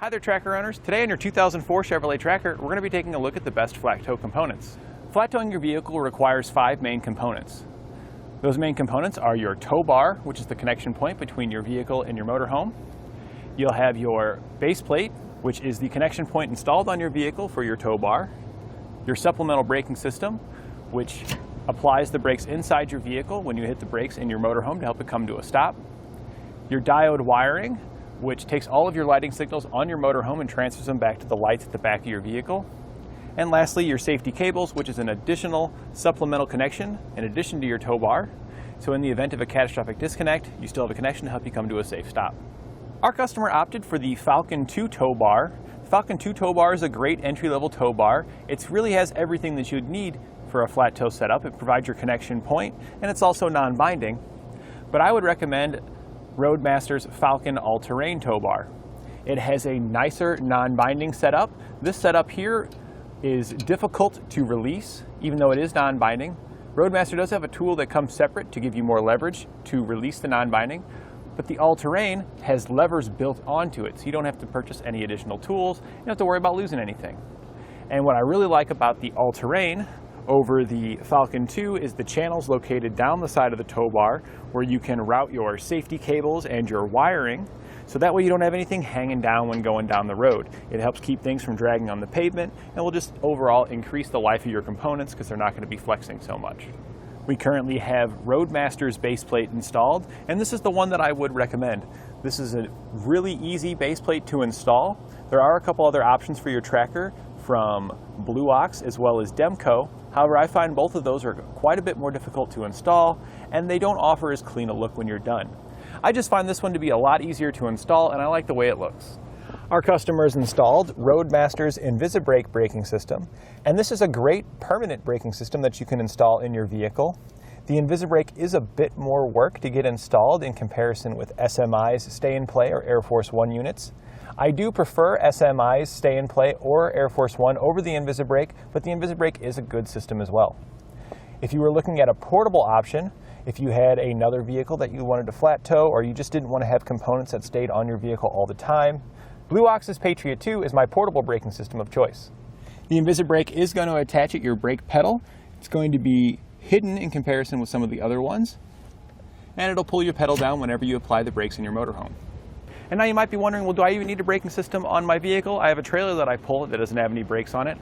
Hi there, tracker owners. Today on your 2004 Chevrolet Tracker, we're going to be taking a look at the best flat tow components. Flat towing your vehicle requires 5 main components. Those main components are your tow bar, which is the connection point between your vehicle and your motorhome. You'll have your base plate, which is the connection point installed on your vehicle for your tow bar. Your supplemental braking system, which applies the brakes inside your vehicle when you hit the brakes in your motorhome to help it come to a stop. Your diode wiring, which takes all of your lighting signals on your motorhome and transfers them back to the lights at the back of your vehicle. And lastly, your safety cables, which is an additional supplemental connection in addition to your tow bar. So in the event of a catastrophic disconnect, you still have a connection to help you come to a safe stop. Our customer opted for the Falcon 2 tow bar. The Falcon 2 tow bar is a great entry-level tow bar. It really has everything that you'd need for a flat tow setup. It provides your connection point, and it's also non-binding. But I would recommend Roadmaster's Falcon all-terrain tow bar. It has a nicer non-binding setup. This setup here is difficult to release, even though it is non-binding. Roadmaster does have a tool that comes separate to give you more leverage to release the non-binding, but the all-terrain has levers built onto it, so you don't have to purchase any additional tools. You don't have to worry about losing anything. And what I really like about the all-terrain over the Falcon 2 is the channels located down the side of the tow bar where you can route your safety cables and your wiring, so that way you don't have anything hanging down when going down the road. It helps keep things from dragging on the pavement and will just overall increase the life of your components because they're not going to be flexing so much. We currently have Roadmaster's Base Plate installed, and this is the one that I would recommend. This is a really easy base plate to install. There are a couple other options for your tracker from Blue Ox as well as Demco. However, I find both of those are quite a bit more difficult to install, and they don't offer as clean a look when you're done. I just find this one to be a lot easier to install, and I like the way it looks. Our customers installed Roadmaster's InvisiBrake braking system, and this is a great permanent braking system that you can install in your vehicle. The InvisiBrake is a bit more work to get installed in comparison with SMI's Stay in Play or Air Force One units. I do prefer SMI's Stay in Play or Air Force One over the InvisiBrake, but the InvisiBrake is a good system as well. If you were looking at a portable option, if you had another vehicle that you wanted to flat tow or you just didn't want to have components that stayed on your vehicle all the time, Blue Ox's Patriot 2 is my portable braking system of choice. The InvisiBrake is going to attach at your brake pedal. It's going to be hidden in comparison with some of the other ones, and it'll pull your pedal down whenever you apply the brakes in your motorhome. And now you might be wondering, well, do I even need a braking system on my vehicle? I have a trailer that I pull that doesn't have any brakes on it.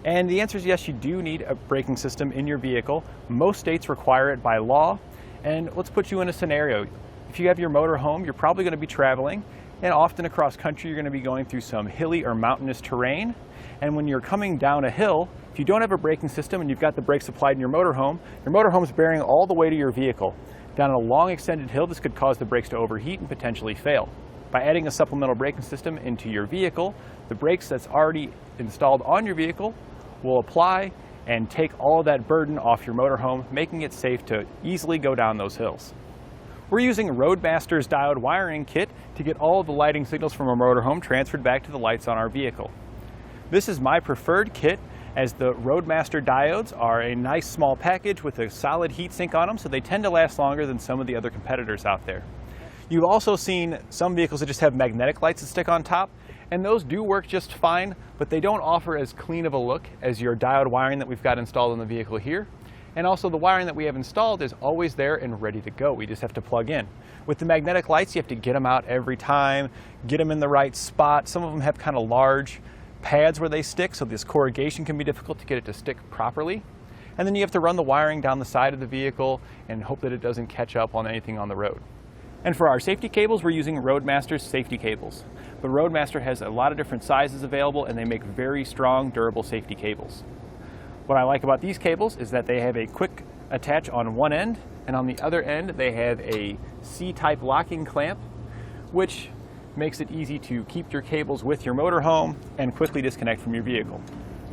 And the answer is yes, you do need a braking system in your vehicle. Most states require it by law. And let's put you in a scenario. If you have your motorhome, you're probably going to be traveling, and often across country you're going to be going through some hilly or mountainous terrain. And when you're coming down a hill, if you don't have a braking system and you've got the brakes applied in your motorhome's bearing all the way to your vehicle. Down a long extended hill, this could cause the brakes to overheat and potentially fail. By adding a supplemental braking system into your vehicle, the brakes that's already installed on your vehicle will apply and take all of that burden off your motorhome, making it safe to easily go down those hills. We're using Roadmaster's diode wiring kit to get all of the lighting signals from our motorhome transferred back to the lights on our vehicle. This is my preferred kit, as the Roadmaster diodes are a nice small package with a solid heat sink on them, so they tend to last longer than some of the other competitors out there. You've also seen some vehicles that just have magnetic lights that stick on top, and those do work just fine, but they don't offer as clean of a look as your diode wiring that we've got installed in the vehicle here. And also the wiring that we have installed is always there and ready to go. We just have to plug in. With the magnetic lights, you have to get them out every time, get them in the right spot. Some of them have kind of large pads where they stick, so this corrugation can be difficult to get it to stick properly. And then you have to run the wiring down the side of the vehicle and hope that it doesn't catch up on anything on the road. And for our safety cables, we're using Roadmaster's safety cables. But Roadmaster has a lot of different sizes available, and they make very strong, durable safety cables. What I like about these cables is that they have a quick attach on one end, and on the other end they have a C-type locking clamp, which makes it easy to keep your cables with your motorhome and quickly disconnect from your vehicle.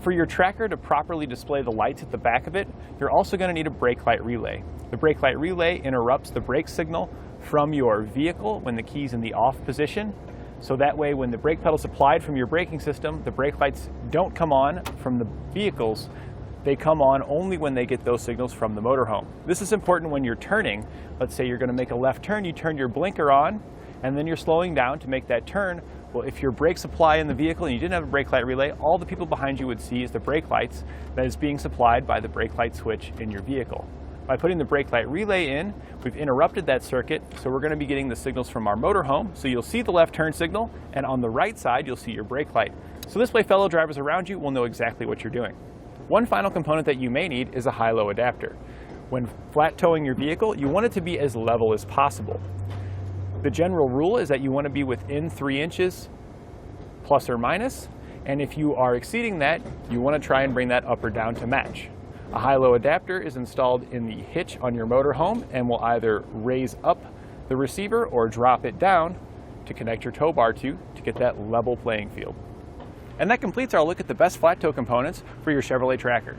For your tracker to properly display the lights at the back of it, you're also going to need a brake light relay. The brake light relay interrupts the brake signal from your vehicle when the key's in the off position. So that way when the brake pedal's applied from your braking system, the brake lights don't come on from the vehicles. They come on only when they get those signals from the motorhome. This is important when you're turning. Let's say you're going to make a left turn, you turn your blinker on, and then you're slowing down to make that turn. Well, if your brake supply in the vehicle and you didn't have a brake light relay, all the people behind you would see is the brake lights that is being supplied by the brake light switch in your vehicle. By putting the brake light relay in, we've interrupted that circuit, so we're going to be getting the signals from our motorhome. So you'll see the left turn signal, and on the right side, you'll see your brake light. So this way, fellow drivers around you will know exactly what you're doing. One final component that you may need is a high-low adapter. When flat towing your vehicle, you want it to be as level as possible. The general rule is that you want to be within 3 inches, plus or minus, and if you are exceeding that, you want to try and bring that up or down to match. A high-low adapter is installed in the hitch on your motorhome and will either raise up the receiver or drop it down to connect your tow bar to get that level playing field. And that completes our look at the best flat tow components for your Chevrolet Tracker.